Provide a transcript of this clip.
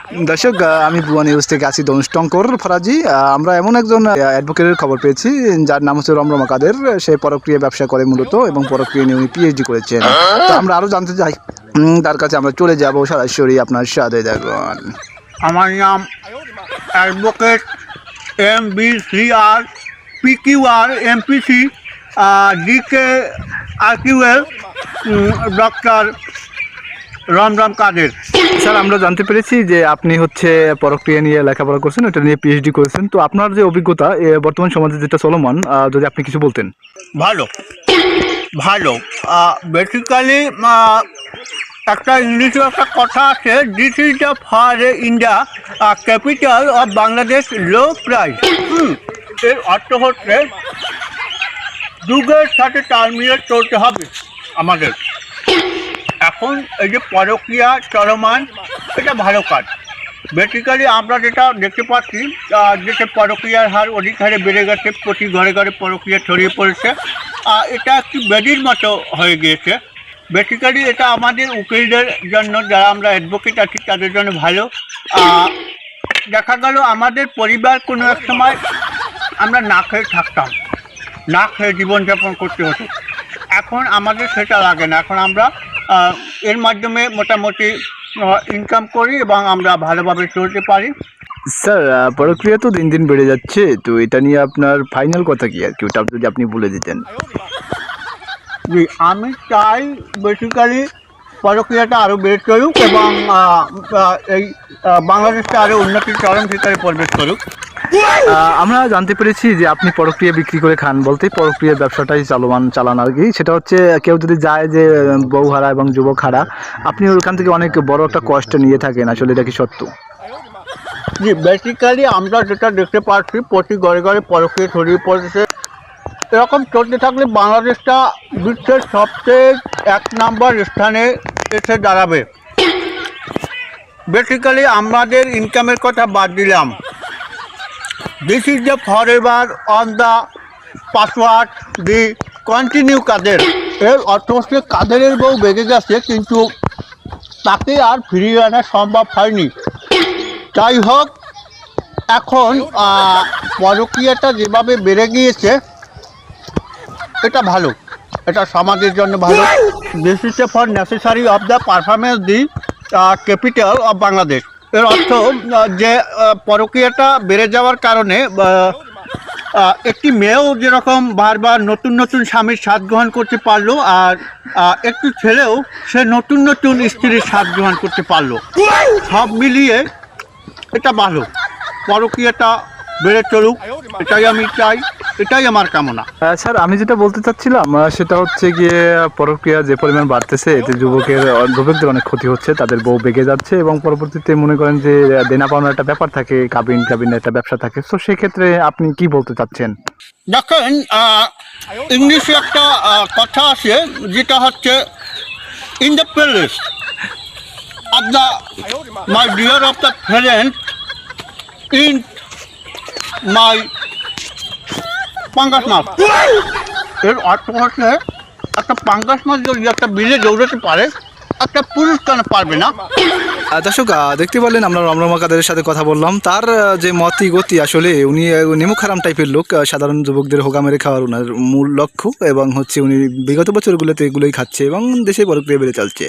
দর্শক, আমি বুয়া নিউজ থেকে আছি ধনুষ টঙ্কর ফরাজি। আমরা এমন একজন অ্যাডভোকেটের খবর পেয়েছি যার নাম হচ্ছে রমরমা কাদের। সে পরক্রিয়া ব্যবসা করে মূলত এবং পরক্রিয়া নিয়ে উনি পিএইচডি করেছেন। তো আমরা আরও জানতে চাই, তার কাছে আমরা চলে যাব সরাসরি। আপনার সাথে দেখুন। আমার নাম advocate MBCR PQR MPC DK RQL doctor রমরম কাদের। স্যার, আমরা জানতে পেরেছি যে আপনি হচ্ছে পরক্রিয়া নিয়ে লেখাপড়া করছেন, ওটা নিয়ে পিএইচডি করেছেন। তো আপনার যে অভিজ্ঞতা বর্তমান সমাজে যেটা চলমান, যদি আপনি কিছু বলতেন। ভালো ভালো বেসিক্যালি একটা ইংলিশে একটা কথা আছে, this is the for India capital of Bangladesh low price. এর অর্থ হচ্ছে যুগের সাথে তাল মিলিয়ে চলতে হবে আমাদের। এখন এই যে পরক্রিয়া চলমান, এটা ভালো কাজ। বেসিক্যালি আমরা যেটা দেখতে পাচ্ছি, যে পরক্রিয়ার হার অধিক হারে বেড়ে গেছে, প্রতি ঘরে ঘরে পরক্রিয়া ছড়িয়ে পড়েছে। এটা একটি ব্যাধির মতো হয়ে গিয়েছে। বেসিক্যালি এটা আমাদের উকিলদের জন্য, যারা আমরা অ্যাডভোকেট আছি তাদের জন্য ভালো। দেখা গেল আমাদের পরিবার কোনো এক সময় আমরা না খেয়ে থাকতাম, না খেয়ে জীবনযাপন করতে হতো। এখন আমাদের সেটা লাগে না। এখন আমরা এর মাধ্যমে মোটামুটি ইনকাম করি এবং আমরা ভালোভাবে চলতে পারি। স্যার, পরক্রিয়া তো দিন দিন বেড়ে যাচ্ছে, তো এটা নিয়ে আপনার ফাইনাল কথা কি আর কি, ওটা যদি আপনি বলে দিতেন। জি, আমি চাই বেসিক্যালি পরক্রিয়াটা আরও বেড়ে চলুক এবং এই বাংলাদেশটা আরও উন্নতির চরম শিখরে প্রবেশ করুক। আমরা জানতে পেরেছি যে আপনি পরক্রিয়া বিক্রি করে খান, বলতে পরক্রিয়ার ব্যবসাটাই চালান আর কি। সেটা হচ্ছে কেউ যদি যায় যে বউ হারা এবং যুবক হারা, আপনি ওখান থেকে অনেক বড় একটা কষ্ট নিয়ে থাকেন, আসলে এটা কি সত্য? জি, বেসিক্যালি আমরা যেটা দেখতে পাচ্ছি, প্রতি ঘরে ঘরে পরক্রিয়া ছড়িয়ে পড়েছে। এরকম চলতে থাকলে বাংলাদেশটা বিশ্বের সবচেয়ে 1 নম্বর স্থানে এসে দাঁড়াবে। বেসিক্যালি আমাদের ইনকামের কথা বাদ দিলাম। This is the forever on the password the continue Kader. এর অর্থ হচ্ছে কাদেরের বউ বেগে গেছে, কিন্তু তাকে আর ফিরিয়ে আনা সম্ভব হয়নি। যাই হোক, এখন পরক্রিয়াটা যেভাবে বেড়ে গিয়েছে, এটা ভালো, এটা সমাজের জন্য ভালো। This is for necessary of the performance the capital of Bangladesh. এর অর্থ যে পরক্রিয়াটা বেড়ে যাওয়ার কারণে একটি মেয়েও যেরকম বারবার নতুন নতুন স্বামীর স্বাদ গ্রহণ করতে পারলো, আর একটি ছেলেও সে নতুন নতুন স্ত্রীর স্বাদ গ্রহণ করতে পারলো। সব মিলিয়ে এটা ভালো, পরক্রিয়াটা বেড়ে চলুক, এটাই আমি চাই, এটাই আমার কামনা। স্যার, আমি যেটা বলতে চাচ্ছিলাম সেটা হচ্ছে গিয়ে পরক্রিয়া যে পরিমাণ বাড়তেছে, এতে যুবকদের অনেক ক্ষতি হচ্ছে, তাদের বউ বেগে যাচ্ছে এবং পরবর্তীতে মনে করেন যে দেনা পাওনার একটা ব্যাপার থাকে, কাবিন একটা ব্যবসা থাকে। তো সেক্ষেত্রে আপনি কি বলতে চাচ্ছেন? দেখেন, ইংলিশে একটা কথা আছে, যেটা হচ্ছে in the palace of the my dear of the friend in my পাঙ্গাস মাছ। এর অর্থ হচ্ছে একটা পাঙ্গাস মাছ যদি একটা বিলে দৌড়াতে পারে, একটা পুরুষ কেন পারবে না? দর্শক, দেখতে পারলেন আমরা রমরমা কাদের সাথে কথা বললাম। তার যে গতি, আসলে উনি নেমুক হারাম টাইপের লোক। সাধারণ যুবকদের হোগা মেরে খাওয়ার ওনার মূল লক্ষ্য, এবং হচ্ছে উনি বিগত বছরগুলোতে এগুলোই খাচ্ছে এবং দেশে পরক্রিয়া বেড়ে চলছে।